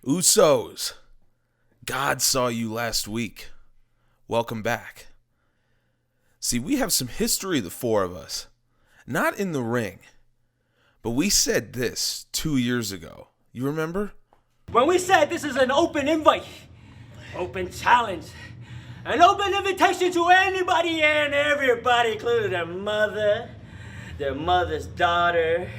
Usos, God saw you last week. Welcome back. See, we have some history, the four of us. Not in the ring, but we said this 2 years ago. You remember? When we said this is an open invite, open challenge, an open invitation to anybody and everybody, including their mother, their mother's daughter,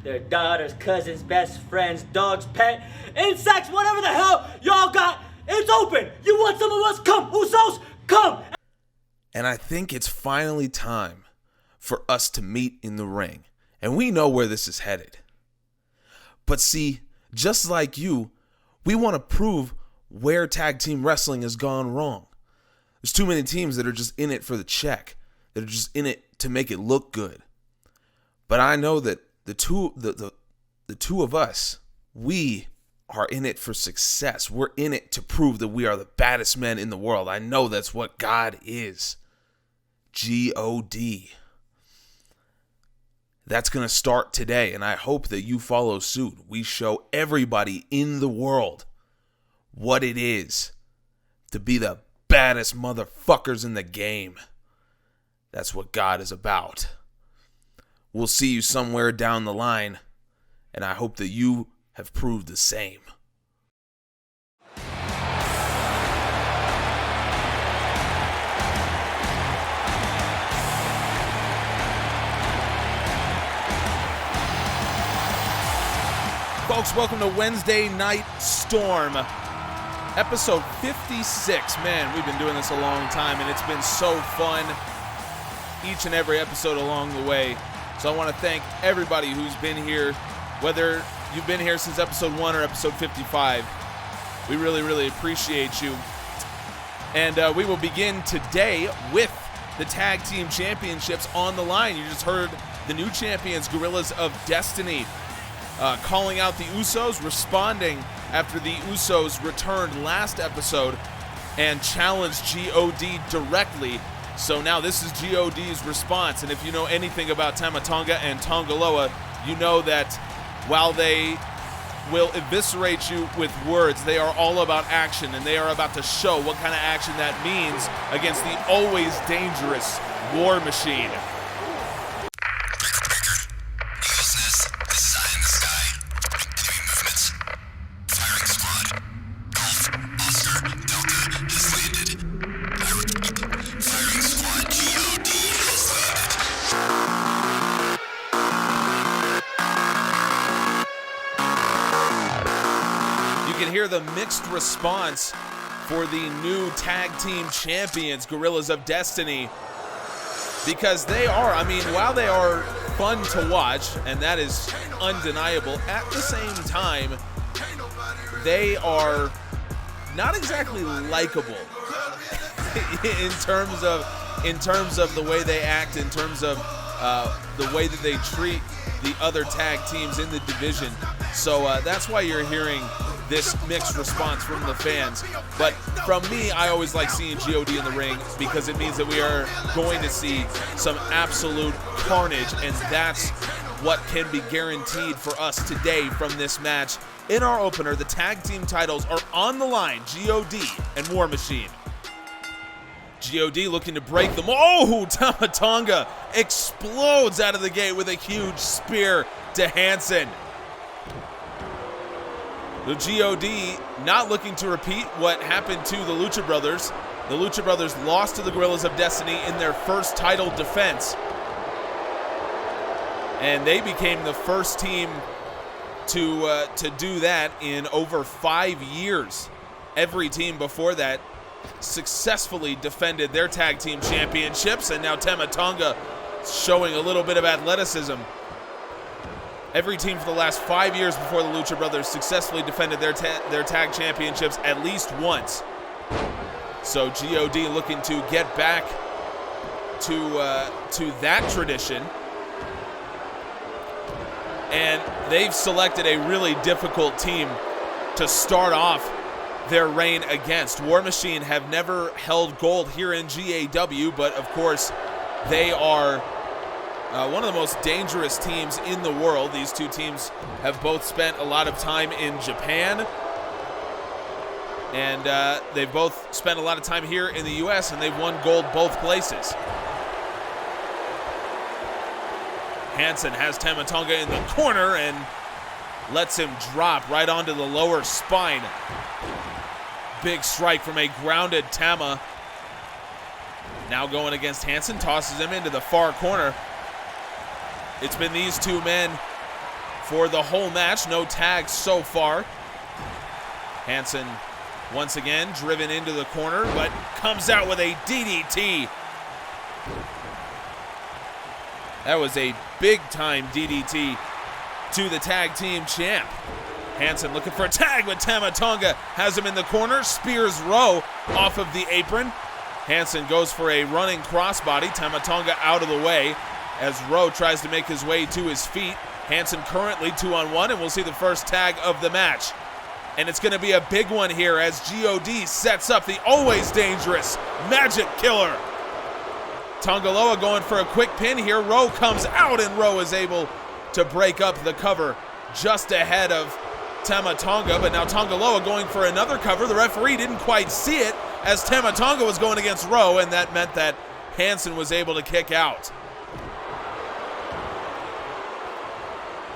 their daughter's cousin's best friend's dog's pet, insects, whatever the hell y'all got, it's open. You want some of us? Come, Usos, come. And I think it's finally time for us to meet in the ring. And we know where this is headed. But see, just like you, we want to prove where tag team wrestling has gone wrong. There's too many teams that are just in it for the check, that are just in it to make it look good. But I know that the two of us, we are in it for success. We're in it to prove that we are the baddest men in the world. I know that's what God is. GoD. That's going to start today, and I hope that you follow suit. We show everybody in the world what it is to be the baddest motherfuckers in the game. That's what God is about. We'll see you somewhere down the line, and I hope that you have proved the same. Folks, welcome to Wednesday Night Storm, episode 56. Man, we've been doing this a long time, and it's been so fun each and every episode along the way. So I want to thank everybody who's been here, whether you've been here since episode 1 or episode 55. We really, really appreciate you. And we will begin today with the Tag Team Championships on the line. You just heard the new champions, Guerillas of Destiny, calling out the Usos, responding after the Usos returned last episode and challenged GoD directly. So now this is GoD's response. And if you know anything about Tama Tonga and Tongaloa, you know that while they will eviscerate you with words, they are all about action, and they are about to show what kind of action that means against the always dangerous War Machine. Hear the mixed response for the new tag team champions, Guerillas of Destiny, because they are, while they are fun to watch, and that is undeniable, at the same time, they are not exactly likable in terms of the way they act, in terms of the way that they treat the other tag teams in the division. So that's why you're hearing this mixed response from the fans. But from me, I always like seeing GoD in the ring because it means that we are going to see some absolute carnage, and that's what can be guaranteed for us today from this match. In our opener, the tag team titles are on the line, GoD and War Machine. GoD looking to break them. Oh, Tama Tonga explodes out of the gate with a huge spear to Hansen. The GoD not looking to repeat what happened to the Lucha Brothers. The Lucha Brothers lost to the Guerillas of Destiny in their first title defense. And they became the first team to do that in over 5 years. Every team before that successfully defended their tag team championships, and now Tama Tonga showing a little bit of athleticism. Every team for the last 5 years before the Lucha Brothers successfully defended their tag championships at least once. So GoD looking to get back to that tradition. And they've selected a really difficult team to start off their reign against. War Machine have never held gold here in GAW, but of course they are one of the most dangerous teams in the world. These two teams have both spent a lot of time in Japan, And they've both spent a lot of time here in the U.S., and they've won gold both places. Hansen has Tama Tonga in the corner and lets him drop right onto the lower spine. Big strike from a grounded Tama. Now going against Hansen, tosses him into the far corner. It's been these two men for the whole match. No tags so far. Hansen once again driven into the corner, but comes out with a DDT. That was a big-time DDT to the tag team champ. Hansen looking for a tag with Tama Tonga. Has him in the corner, spears Rowe off of the apron. Hansen goes for a running crossbody. Tama Tonga out of the way as Rowe tries to make his way to his feet. Hansen currently 2-on-1, and we'll see the first tag of the match. And it's going to be a big one here as GoD sets up the always dangerous Magic Killer. Tongaloa going for a quick pin here. Rowe comes out, and Rowe is able to break up the cover just ahead of Tama Tonga. But now Tongaloa going for another cover. The referee didn't quite see it as Tama Tonga was going against Rowe, and that meant that Hansen was able to kick out.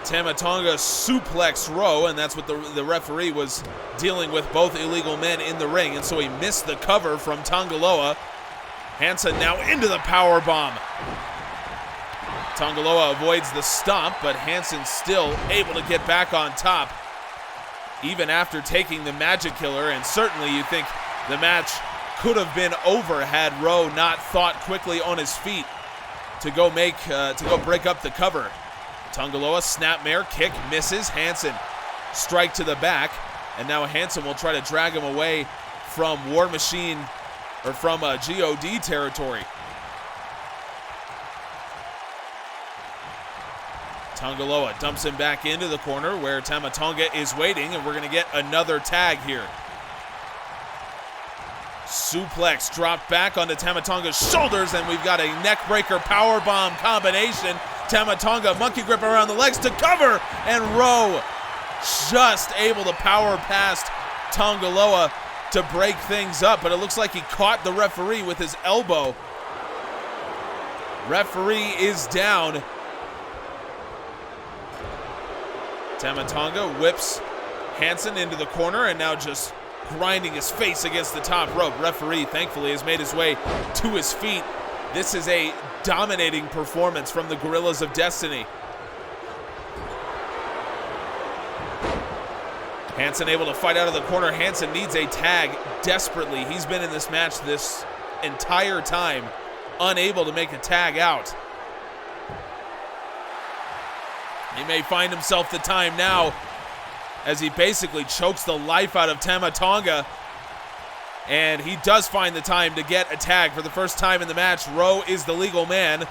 Tama Tonga suplex Rowe, and that's what the referee was dealing with, both illegal men in the ring, and so he missed the cover from Tongaloa. Hansen now into the power bomb. Tongaloa avoids the stomp, but Hansen still able to get back on top, even after taking the Magic Killer, and certainly you think the match could have been over had Rowe not thought quickly on his feet to go break up the cover. Tongaloa snapmare kick misses. Hansen strike to the back, and now Hansen will try to drag him away from War Machine or from GoD territory. Tongaloa dumps him back into the corner where Tama Tonga is waiting, and we're going to get another tag here. Suplex dropped back onto Tama Tonga's shoulders, and we've got a neckbreaker powerbomb combination. Tama Tonga monkey grip around the legs to cover, and Rowe just able to power past Tongaloa to break things up, but it looks like he caught the referee with his elbow. Referee is down. Tama Tonga whips Hansen into the corner, and now just grinding his face against the top rope. Referee, thankfully, has made his way to his feet. This is a dominating performance from the Guerillas of Destiny. Hansen able to fight out of the corner. Hansen needs a tag desperately. He's been in this match this entire time, unable to make a tag out. He may find himself the time now as he basically chokes the life out of Tama Tonga. And he does find the time to get a tag for the first time in the match. Rowe is the legal man,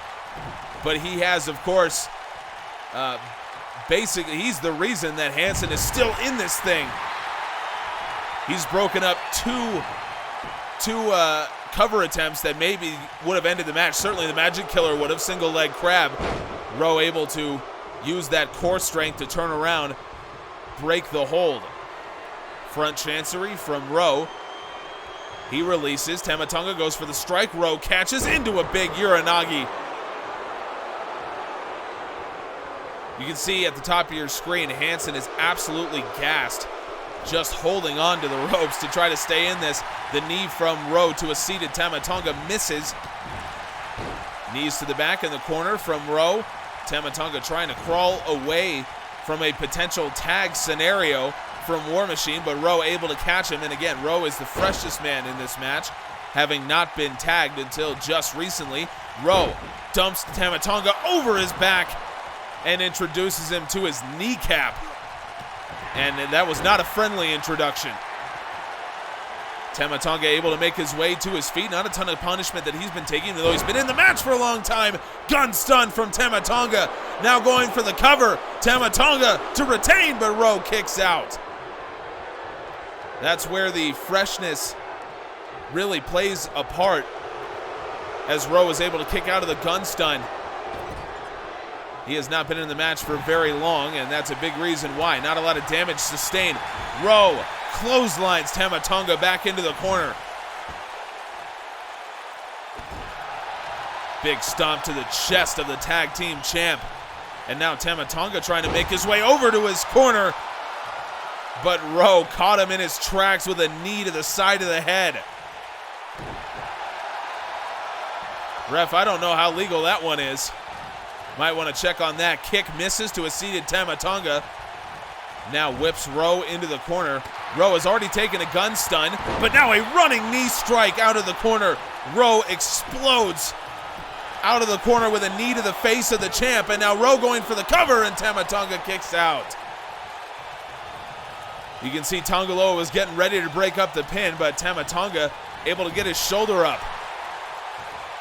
but he has, of course, basically, he's the reason that Hansen is still in this thing. He's broken up two cover attempts that maybe would have ended the match. Certainly the Magic Killer would have. Single leg crab. Rowe able to use that core strength to turn around, break the hold. Front chancery from Rowe. He releases. Tama Tonga goes for the strike. Rowe catches into a big Uranagi. You can see at the top of your screen, Hansen is absolutely gassed, just holding on to the ropes to try to stay in this. The knee from Rowe to a seated Tama Tonga misses. Knees to the back in the corner from Rowe. Tama Tonga trying to crawl away from a potential tag scenario from War Machine, but Rowe able to catch him. And again, Rowe is the freshest man in this match, having not been tagged until just recently. Rowe dumps Tama Tonga over his back and introduces him to his kneecap. And that was not a friendly introduction. Tama Tonga able to make his way to his feet. Not a ton of punishment that he's been taking, although he's been in the match for a long time. Gun stun from Tama Tonga. Now going for the cover. Tama Tonga to retain, but Rowe kicks out. That's where the freshness really plays a part, as Rowe is able to kick out of the gun stun. He has not been in the match for very long, and that's a big reason why. Not a lot of damage sustained. Rowe clotheslines Tama Tonga back into the corner. Big stomp to the chest of the tag team champ. And now Tama Tonga trying to make his way over to his corner. But Rowe caught him in his tracks with a knee to the side of the head. Ref, I don't know how legal that one is. Might want to check on that. Kick misses to a seated Tama Tonga. Now whips Rowe into the corner. Rowe has already taken a gun stun, but now a running knee strike out of the corner. Rowe explodes out of the corner with a knee to the face of the champ, and now Rowe going for the cover, and Tama Tonga kicks out. You can see Tonga Loa was getting ready to break up the pin, but Tama Tonga able to get his shoulder up.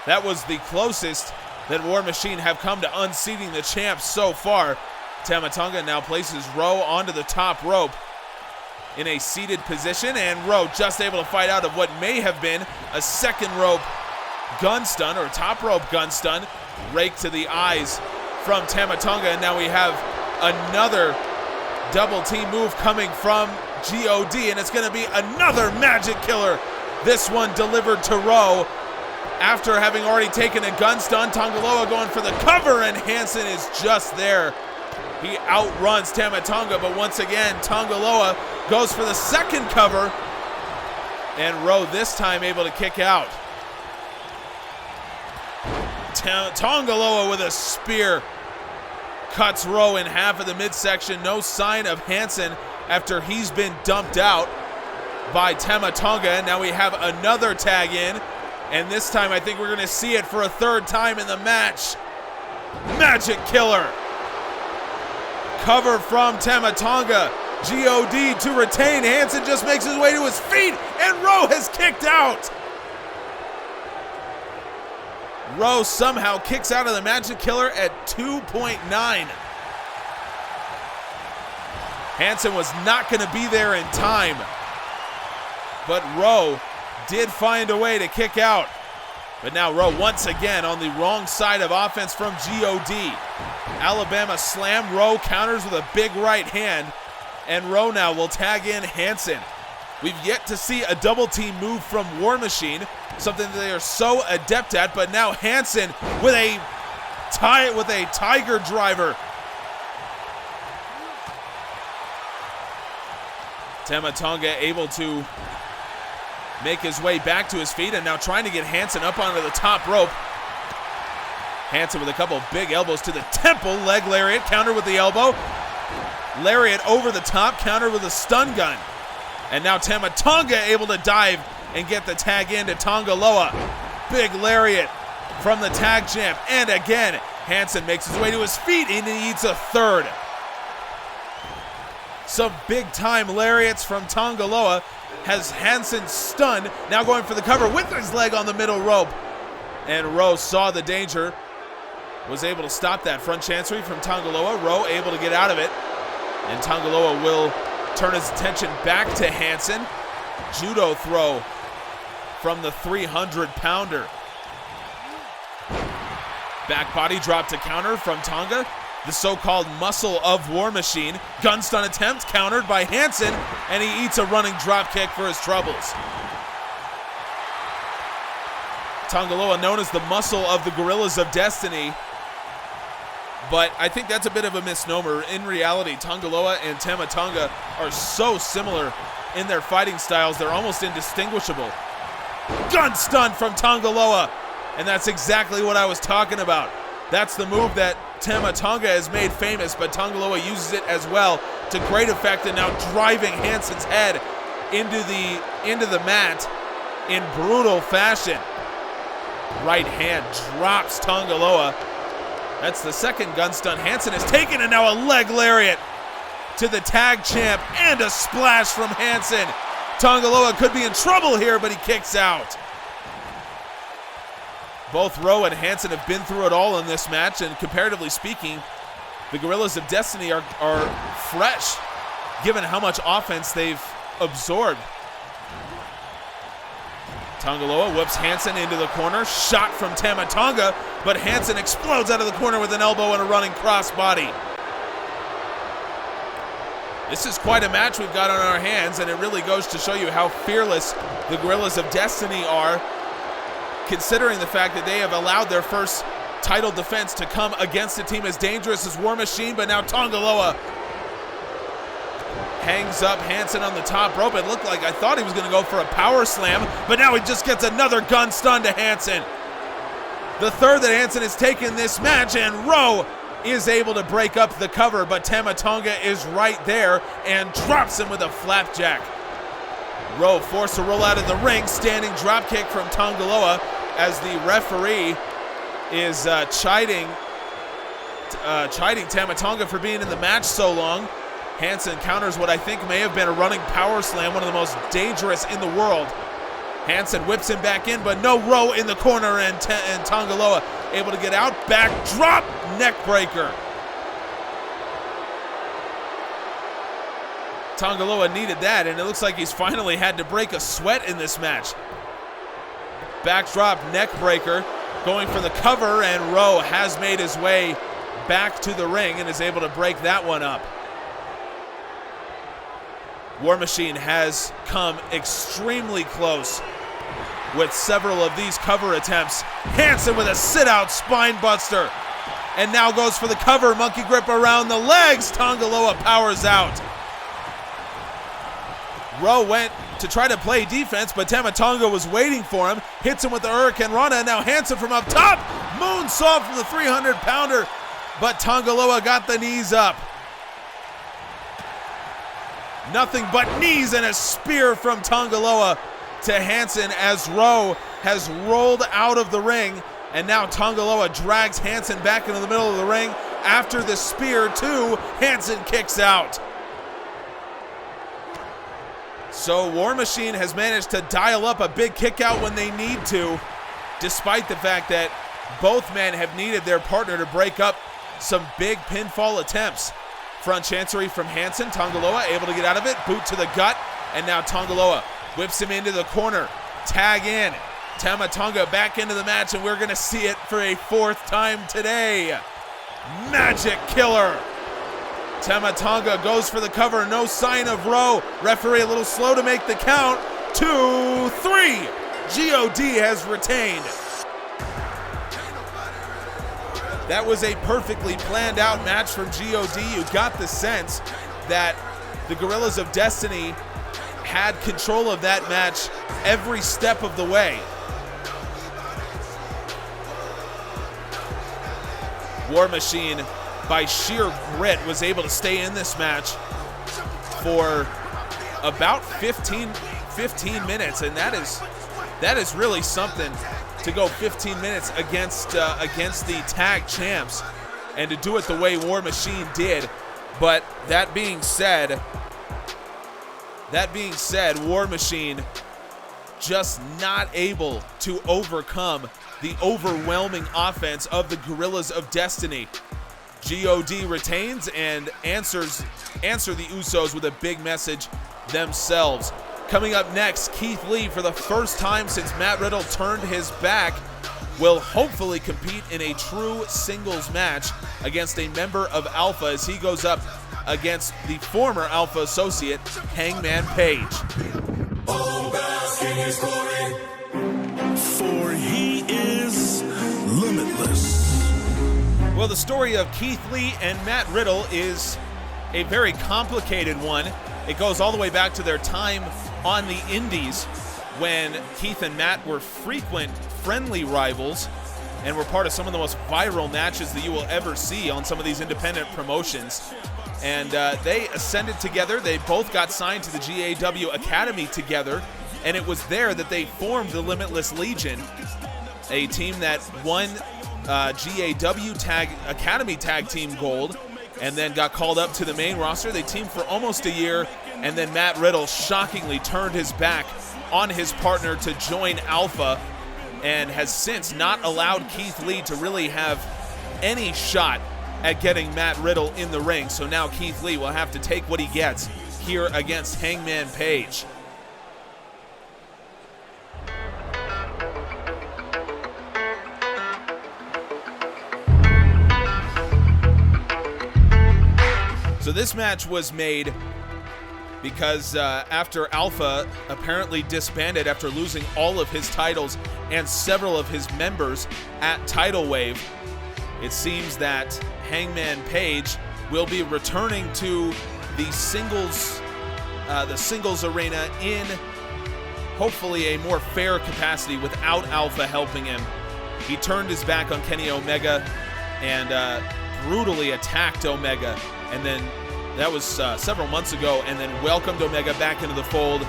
That was the closest that War Machine have come to unseating the champ so far. Tama Tonga now places Rowe onto the top rope in a seated position, and Rowe just able to fight out of what may have been a second rope gun stun, or top rope gun stun, rake to the eyes from Tama Tonga, and now we have another double team move coming from GoD, and it's going to be another magic killer. This one delivered to Rowe after having already taken a gun stun. Tonga Loa going for the cover, and Hansen is just there. He outruns Tama Tonga, but once again, Tonga Loa goes for the second cover, and Rowe this time able to kick out. Tonga Loa with a spear cuts Rowe in half of the midsection. No sign of Hansen after he's been dumped out by Tama Tonga. And now we have another tag in, and this time I think we're going to see it for a third time in the match. Magic killer. Cover from Tama Tonga. GoD to retain. Hansen just makes his way to his feet, and Rowe has kicked out. Rowe somehow kicks out of the magic killer at 2.9. Hansen was not going to be there in time, but Rowe did find a way to kick out. But now Rowe once again on the wrong side of offense from GoD. Alabama slam. Rowe counters with a big right hand, and Rowe now will tag in Hansen. We've yet to see a double team move from War Machine, something that they are so adept at, but now Hansen with a tiger driver. Tama Tonga able to make his way back to his feet, and now trying to get Hansen up onto the top rope. Hansen with a couple big elbows to the temple, leg lariat, counter with the elbow. Lariat over the top, counter with a stun gun. And now Tama Tonga able to dive and get the tag in to Tonga Loa. Big lariat from the tag champ. And again, Hansen makes his way to his feet and he eats a third. Some big time lariats from Tonga Loa. Has Hansen stunned, now going for the cover with his leg on the middle rope. And Rowe saw the danger, was able to stop that front chancery from Tonga Loa. Rowe able to get out of it. And Tonga Loa will turn his attention back to Hansen. Judo throw from the 300-pounder. Back body drop to counter from Tonga. The so-called muscle of War Machine. Gun stun attempt countered by Hansen, and he eats a running drop kick for his troubles. Tonga Loa known as the muscle of the Guerillas of Destiny, but I think that's a bit of a misnomer. In reality, Tonga Loa and Tama Tonga are so similar in their fighting styles, they're almost indistinguishable. Gun stun from Tonga Loa, and that's exactly what I was talking about. That's the move that Tama Tonga has made famous, but Tonga Loa uses it as well to great effect, and now driving Hansen's head into the mat in brutal fashion. Right hand drops Tonga Loa. That's the second gun stun Hansen has taken, and now a leg lariat to the tag champ and a splash from Hansen. Tonga Loa could be in trouble here, but he kicks out. Both Rowe and Hansen have been through it all in this match, and comparatively speaking, the Guerillas of Destiny are fresh, given how much offense they've absorbed. Tonga Loa whips Hansen into the corner. Shot from Tama Tonga, but Hansen explodes out of the corner with an elbow and a running crossbody. This is quite a match we've got on our hands, and it really goes to show you how fearless the Guerillas of Destiny are, considering the fact that they have allowed their first title defense to come against a team as dangerous as War Machine, but now Tongaloa hangs up Hansen on the top rope. It looked like I thought he was going to go for a power slam, but now he just gets another gun stun to Hansen. The third that Hansen has taken this match, and Rowe is able to break up the cover, but Tama Tonga is right there and drops him with a flapjack. Rowe forced to roll out of the ring, standing dropkick from Tongaloa as the referee is chiding Tama Tonga for being in the match so long. Hansen counters what I think may have been a running power slam, one of the most dangerous in the world. Hansen whips him back in, but no Rowe in the corner, and Tongaloa able to get out. Back drop, neck breaker. Tongaloa needed that, and it looks like he's finally had to break a sweat in this match. Backdrop, neck breaker, going for the cover, and Rowe has made his way back to the ring and is able to break that one up. War Machine has come extremely close with several of these cover attempts. Hansen with a sit-out spine buster, and now goes for the cover, monkey grip around the legs. Tongaloa powers out. Rowe went to try to play defense, but Tama Tonga was waiting for him, hits him with the Hurricane Rana, and now Hansen from up top, moonsault from the 300-pounder, but Tongaloa got the knees up. Nothing but knees and a spear from Tongaloa to Hansen as Rowe has rolled out of the ring, and now Tongaloa drags Hansen back into the middle of the ring. After the spear too, Hansen kicks out. So War Machine has managed to dial up a big kick out when they need to, despite the fact that both men have needed their partner to break up some big pinfall attempts. Front chancery from Hansen. Tongaloa able to get out of it. Boot to the gut. And now Tongaloa whips him into the corner. Tag in. Tama Tonga back into the match, and we're going to see it for a fourth time today. Magic Killer. Tama Tonga goes for the cover. No sign of Rowe. Referee a little slow to make the count. 2, 3. GoD has retained. That was a perfectly planned out match from GoD. You got the sense that the Guerillas of Destiny had control of that match every step of the way. War Machine, by sheer grit, was able to stay in this match for about 15 minutes, and that is really something, to go 15 minutes against the tag champs, and to do it the way War Machine did. But that being said, War Machine just not able to overcome the overwhelming offense of the Guerillas of Destiny. GoD retains and answer the Usos with a big message themselves. Coming up next, Keith Lee, for the first time since Matt Riddle turned his back, will hopefully compete in a true singles match against a member of Alpha as he goes up against the former Alpha associate, Hangman Page. Oh, bask in his glory, for he is limitless. Well, the story of Keith Lee and Matt Riddle is a very complicated one. It goes all the way back to their time on the Indies, when Keith and Matt were frequent friendly rivals and were part of some of the most viral matches that you will ever see on some of these independent promotions. And they ascended together. They both got signed to the GAW Academy together, and it was there that they formed the Limitless Legion, a team that won GAW Academy Tag Team Gold and then got called up to the main roster. They teamed for almost a year, and then Matt Riddle shockingly turned his back on his partner to join Alpha, and has since not allowed Keith Lee to really have any shot at getting Matt Riddle in the ring. So now Keith Lee will have to take what he gets here against Hangman Page. So this match was made because after Alpha apparently disbanded after losing all of his titles and several of his members at Tidal Wave, it seems that Hangman Page will be returning to the singles arena in hopefully a more fair capacity without Alpha helping him. He turned his back on Kenny Omega and brutally attacked Omega, and then that was several months ago, and then welcomed Omega back into the fold.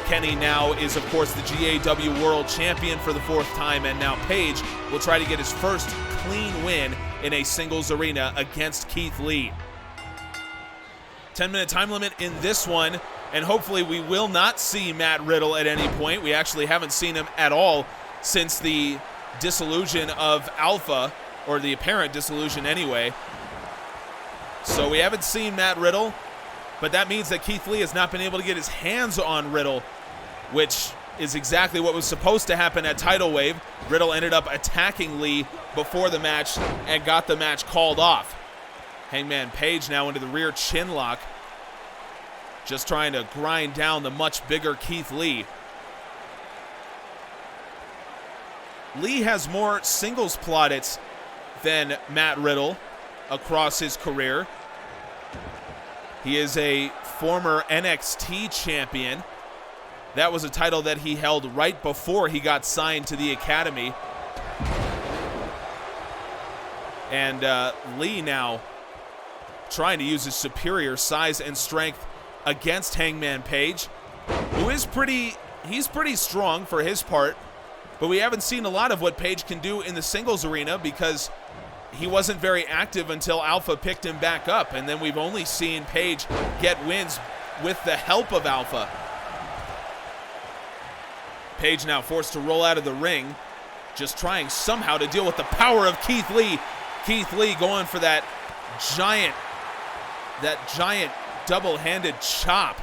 Kenny now is, of course, the GAW World Champion for the 4th time, and now Page will try to get his first clean win in a singles arena against Keith Lee. 10-minute time limit in this one, and hopefully we will not see Matt Riddle at any point. We actually haven't seen him at all since the dissolution of Alpha, or the apparent dissolution anyway. So we haven't seen Matt Riddle, but that means that Keith Lee has not been able to get his hands on Riddle, which is exactly what was supposed to happen at Tidal Wave. Riddle ended up attacking Lee before the match and got the match called off. Hangman Page now into the rear chin lock, just trying to grind down the much bigger Keith Lee. Lee has more singles plaudits than Matt Riddle across his career. He is a former NXT champion. That was a title that he held right before he got signed to the Academy. And Lee now trying to use his superior size and strength against Hangman Page, who is pretty strong for his part, but we haven't seen a lot of what Page can do in the singles arena because he wasn't very active until Alpha picked him back up, and then we've only seen Page get wins with the help of Alpha. Page now forced to roll out of the ring, just trying somehow to deal with the power of Keith Lee. Keith Lee going for that giant double-handed chop.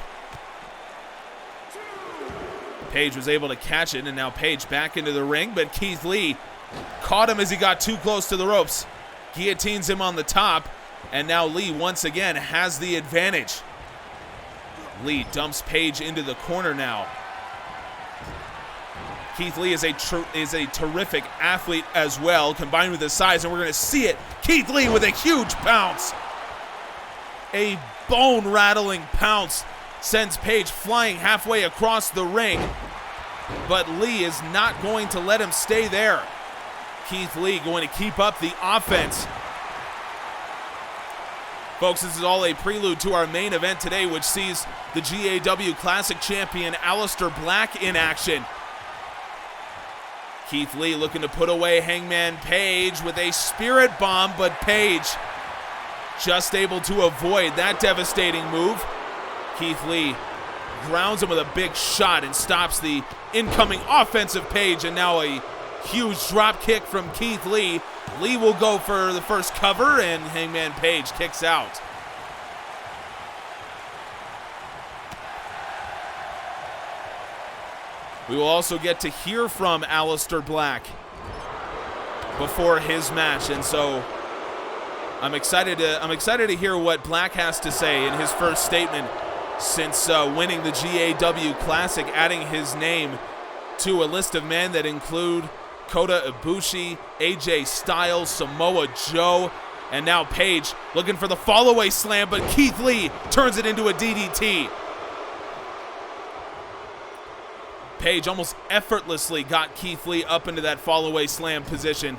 Page was able to catch it, and now Page back into the ring, but Keith Lee caught him as he got too close to the ropes. Guillotines him on the top, and now Lee once again has the advantage. Lee dumps Page into the corner now. Keith Lee is a terrific athlete as well, combined with his size, and we're going to see it. Keith Lee with a huge pounce. A bone-rattling pounce sends Page flying halfway across the ring, but Lee is not going to let him stay there. Keith Lee going to keep up the offense. Folks, this is all a prelude to our main event today, which sees the GAW Classic Champion Aleister Black in action. Keith Lee looking to put away Hangman Page with a spirit bomb, but Page just able to avoid that devastating move. Keith Lee grounds him with a big shot and stops the incoming offensive Page, and now a huge drop kick from Keith Lee. Lee will go for the first cover, and Hangman Page kicks out. We will also get to hear from Aleister Black before his match, and so I'm excited to hear what Black has to say in his first statement since winning the GAW Classic, adding his name to a list of men that include Kota Ibushi, AJ Styles, Samoa Joe, and now Page looking for the fall-away slam, but Keith Lee turns it into a DDT. Page almost effortlessly got Keith Lee up into that fall-away slam position.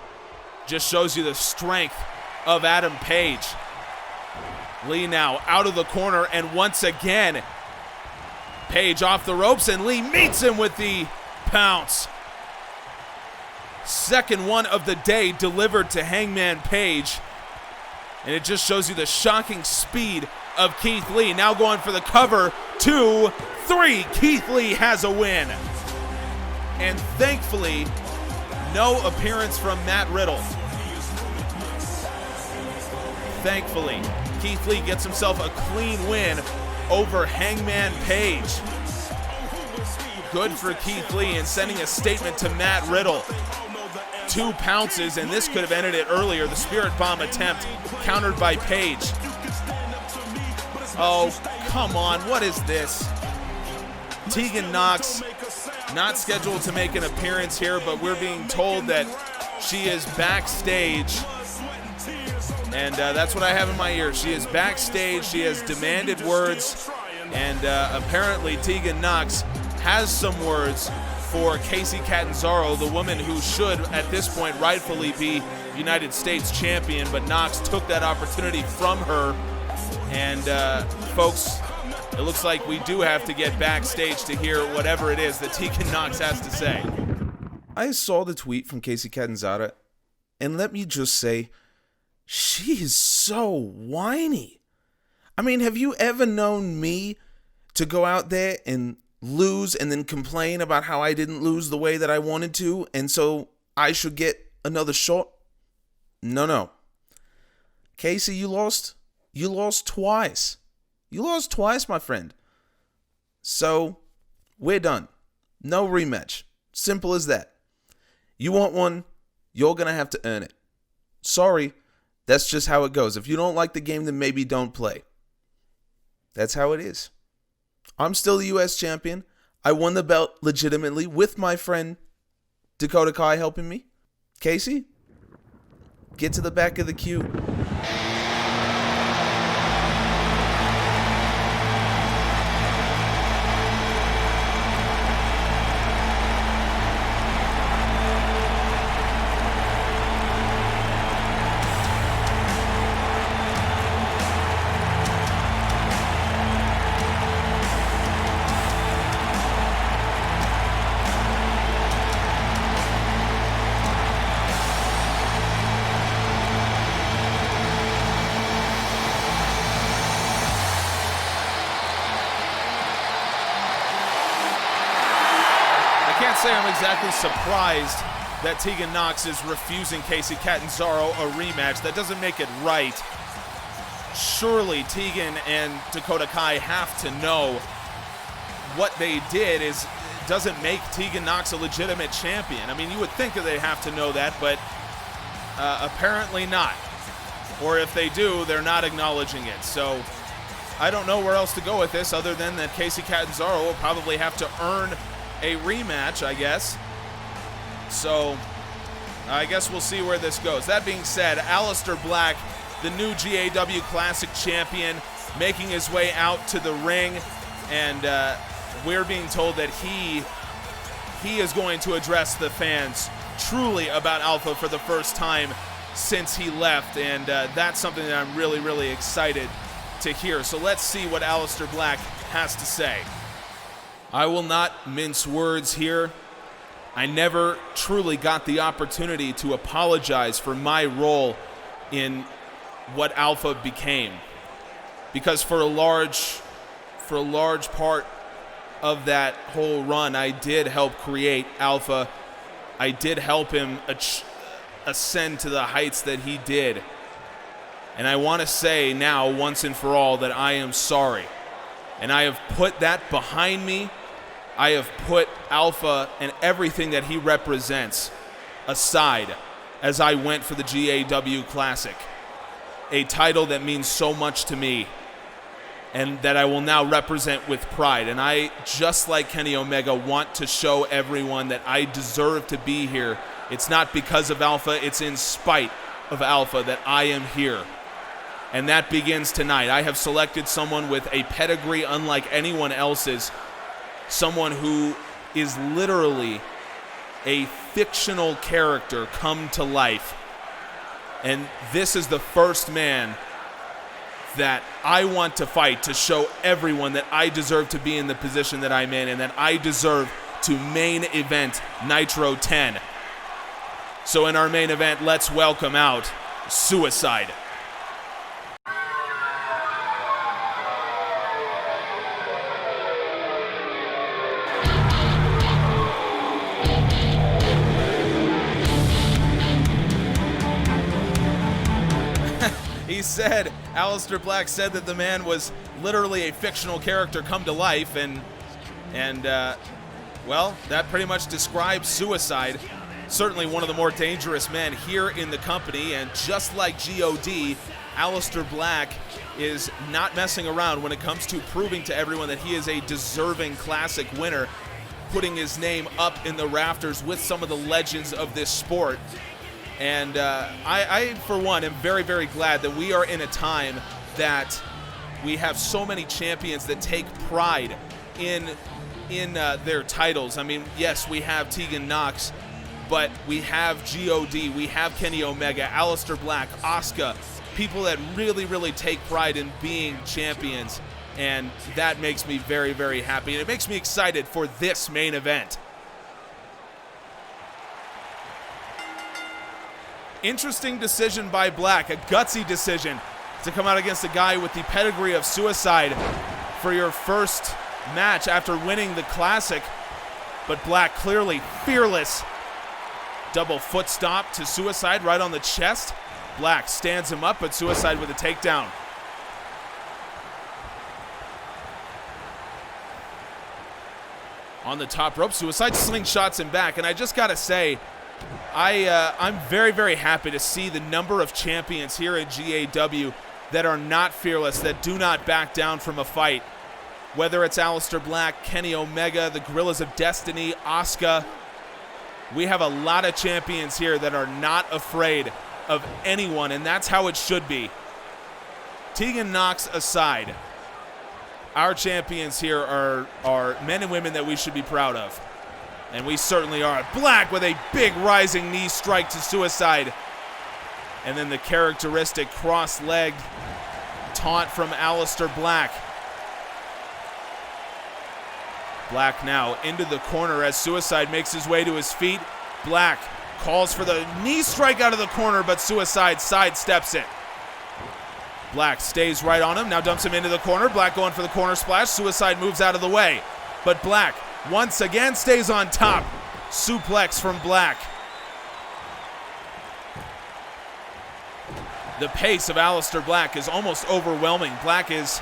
Just shows you the strength of Adam Page. Lee now out of the corner, and once again, Page off the ropes, and Lee meets him with the pounce. Second one of the day delivered to Hangman Page. And it just shows you the shocking speed of Keith Lee. Now going for the cover. 2, 3. Keith Lee has a win. And thankfully, no appearance from Matt Riddle. Thankfully, Keith Lee gets himself a clean win over Hangman Page. Good for Keith Lee in sending a statement to Matt Riddle. 2 pounces, and this could have ended it earlier. The Spirit Bomb attempt countered by Page. Oh, come on. What is this? Tegan Nox not scheduled to make an appearance here, but we're being told that she is backstage. And that's what I have in my ear. She is backstage. She has demanded words. And apparently Tegan Nox has some words for Kacy Catanzaro, the woman who should, at this point, rightfully be United States champion. But Nox took that opportunity from her. And, folks, it looks like we do have to get backstage to hear whatever it is that Tegan Nox has to say. I saw the tweet from Kacy Catanzaro, and let me just say, she is so whiny. I mean, have you ever known me to go out there and lose and then complain about how I didn't lose the way that I wanted to, and so I should get another shot? No. Kacy, you lost. You lost twice. You lost twice, my friend. So, we're done. No rematch. Simple as that. You want one, you're going to have to earn it. Sorry, that's just how it goes. If you don't like the game, then maybe don't play. That's how it is. I'm still the U.S. champion. I won the belt legitimately with my friend Dakota Kai helping me. Kacy, get to the back of the queue. Say I'm exactly surprised that Tegan Nox is refusing Kacy Catanzaro a rematch. That doesn't make it right. Surely Tegan and Dakota Kai have to know what they did doesn't make Tegan Nox a legitimate champion. I mean, you would think that they have to know that, but apparently not. Or if they do, they're not acknowledging it. So I don't know where else to go with this other than that Kacy Catanzaro will probably have to earn a rematch, I guess. So I guess we'll see where this goes. That being said, Aleister Black, the new GAW Classic champion, making his way out to the ring, and we're being told that he is going to address the fans truly about Alpha for the first time since he left, and that's something that I'm really, really excited to hear. So let's see what Aleister Black has to say. I will not mince words here. I never truly got the opportunity to apologize for my role in what Alpha became, because for a large part of that whole run, I did help create Alpha. I did help him ascend to the heights that he did. And I want to say now, once and for all, that I am sorry. And I have put that behind me. I have put Alpha and everything that he represents aside as I went for the GAW Classic, a title that means so much to me and that I will now represent with pride. And I, just like Kenny Omega, want to show everyone that I deserve to be here. It's not because of Alpha, it's in spite of Alpha that I am here. And that begins tonight. I have selected someone with a pedigree unlike anyone else's, someone who is literally a fictional character come to life. And this is the first man that I want to fight to show everyone that I deserve to be in the position that I'm in and that I deserve to main event Nitro 10. So in our main event, let's welcome out Suicide. He said, Aleister Black said that the man was literally a fictional character come to life, and well, that pretty much describes Suicide. certainly one of the more dangerous men here in the company, and just like GoD, Aleister Black is not messing around when it comes to proving to everyone that he is a deserving Classic winner, putting his name up in the rafters with some of the legends of this sport. And I, for one, am very, very glad that we are in a time that we have so many champions that take pride in their titles. I mean, yes, we have Tegan Knox, but we have GoD, we have Kenny Omega, Aleister Black, Asuka, people that really, really take pride in being champions, and that makes me very, very happy, and it makes me excited for this main event. Interesting decision by Black, a gutsy decision to come out against a guy with the pedigree of Suicide for your first match after winning the Classic, but Black clearly fearless. Double foot stomp to Suicide right on the chest. Black stands him up, but Suicide with a takedown. On the top rope, Suicide slingshots him back, and I just gotta say, I'm very, very happy to see the number of champions here at GAW that are not fearless, that do not back down from a fight. Whether it's Aleister Black, Kenny Omega, the Guerillas of Destiny, Asuka, we have a lot of champions here that are not afraid of anyone, and that's how it should be. Tegan Knox aside, our champions here are men and women that we should be proud of. And we certainly are. Black with a big rising knee strike to Suicide. And then the characteristic cross-legged taunt from Aleister Black. Black now into the corner as Suicide makes his way to his feet. Black calls for the knee strike out of the corner, but Suicide sidesteps it. Black stays right on him, now dumps him into the corner. Black going for the corner splash. Suicide moves out of the way. But Black once again stays on top. Suplex from Black. The pace of Aleister Black is almost overwhelming. Black is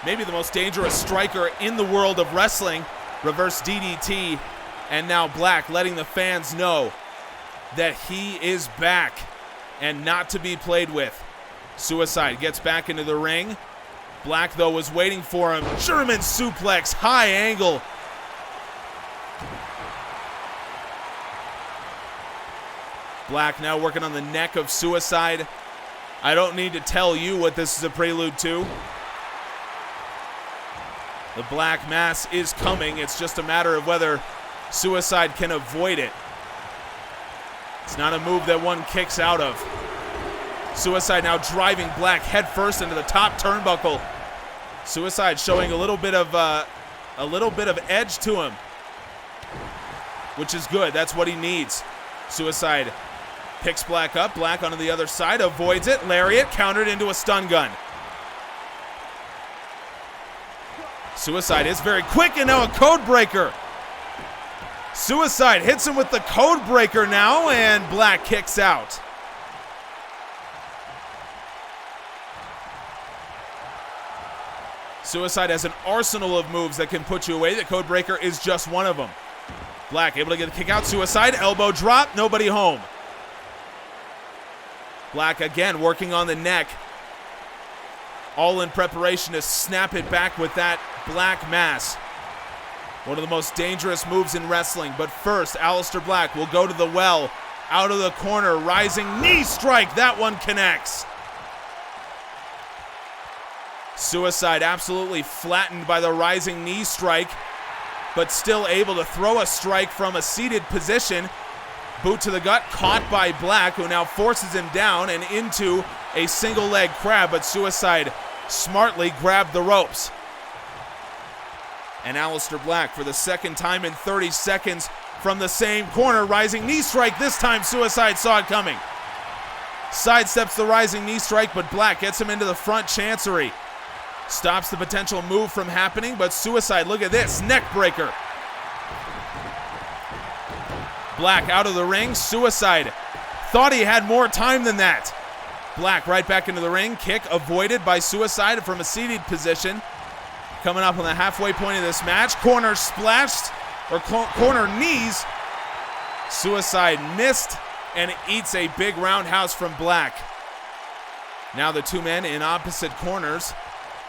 maybe the most dangerous striker in the world of wrestling. Reverse DDT, and now Black letting the fans know that he is back and not to be played with. Suicide gets back into the ring. Black, though, was waiting for him. German suplex, high angle. Black now working on the neck of Suicide. I don't need to tell you what this is a prelude to. The Black Mass is coming. It's just a matter of whether Suicide can avoid it. It's not a move that one kicks out of. Suicide now driving Black headfirst into the top turnbuckle. Suicide showing a little bit of edge to him, which is good. That's what he needs. Suicide picks Black up. Black onto the other side, avoids it. Lariat countered into a stun gun. Suicide is very quick, and now a code breaker. Suicide hits him with the code breaker now, and Black kicks out. Suicide has an arsenal of moves that can put you away. The code breaker is just one of them. Black able to get the kick out. Suicide, elbow drop, nobody home. Black again working on the neck. All in preparation to snap it back with that Black Mass. One of the most dangerous moves in wrestling. But first, Aleister Black will go to the well. Out of the corner, rising knee strike. That one connects. Suicide absolutely flattened by the rising knee strike, but still able to throw a strike from a seated position. Boot to the gut, caught by Black, who now forces him down and into a single leg crab, but Suicide smartly grabbed the ropes. And Aleister Black, for the second time in 30 seconds, from the same corner, rising knee strike. This time Suicide saw it coming. Sidesteps the rising knee strike, but Black gets him into the front chancery. Stops the potential move from happening, but Suicide, look at this, neck breaker. Black out of the ring. Suicide thought he had more time than that. Black right back into the ring. Kick avoided by Suicide from a seated position. Coming up on the halfway point of this match. Corner splashed, or corner knees. Suicide missed and eats a big roundhouse from Black. Now the two men in opposite corners.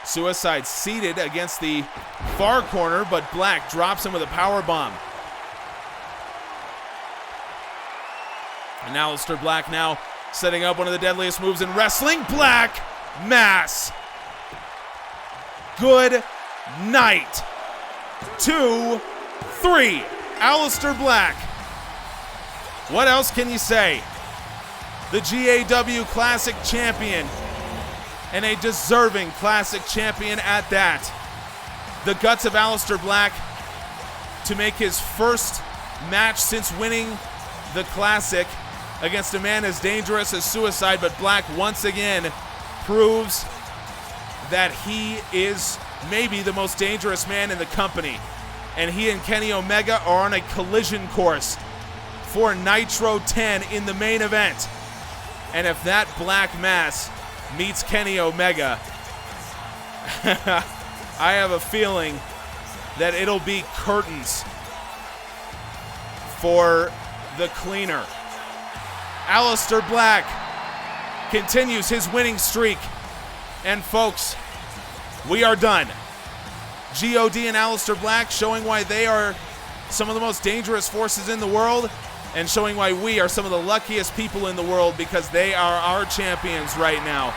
Suicide seated against the far corner, but Black drops him with a power bomb. And Aleister Black now setting up one of the deadliest moves in wrestling. Black Mass. Good night. 2, 3. Aleister Black. What else can you say? The GAW Classic Champion, and a deserving Classic Champion at that. The guts of Aleister Black to make his first match since winning the Classic against a man as dangerous as Suicide, but Black once again proves that he is maybe the most dangerous man in the company. And he and Kenny Omega are on a collision course for Nitro 10 in the main event. And if that Black Mass meets Kenny Omega, I have a feeling that it'll be curtains for the cleaner. Aleister Black continues his winning streak. And folks, we are done. GOD and Aleister Black showing why they are some of the most dangerous forces in the world, and showing why we are some of the luckiest people in the world, because they are our champions right now.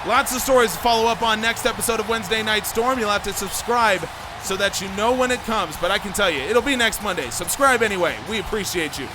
Lots of stories to follow up on next episode of Wednesday Night Storm. You'll have to subscribe so that you know when it comes, but I can tell you, it'll be next Monday. Subscribe anyway. We appreciate you.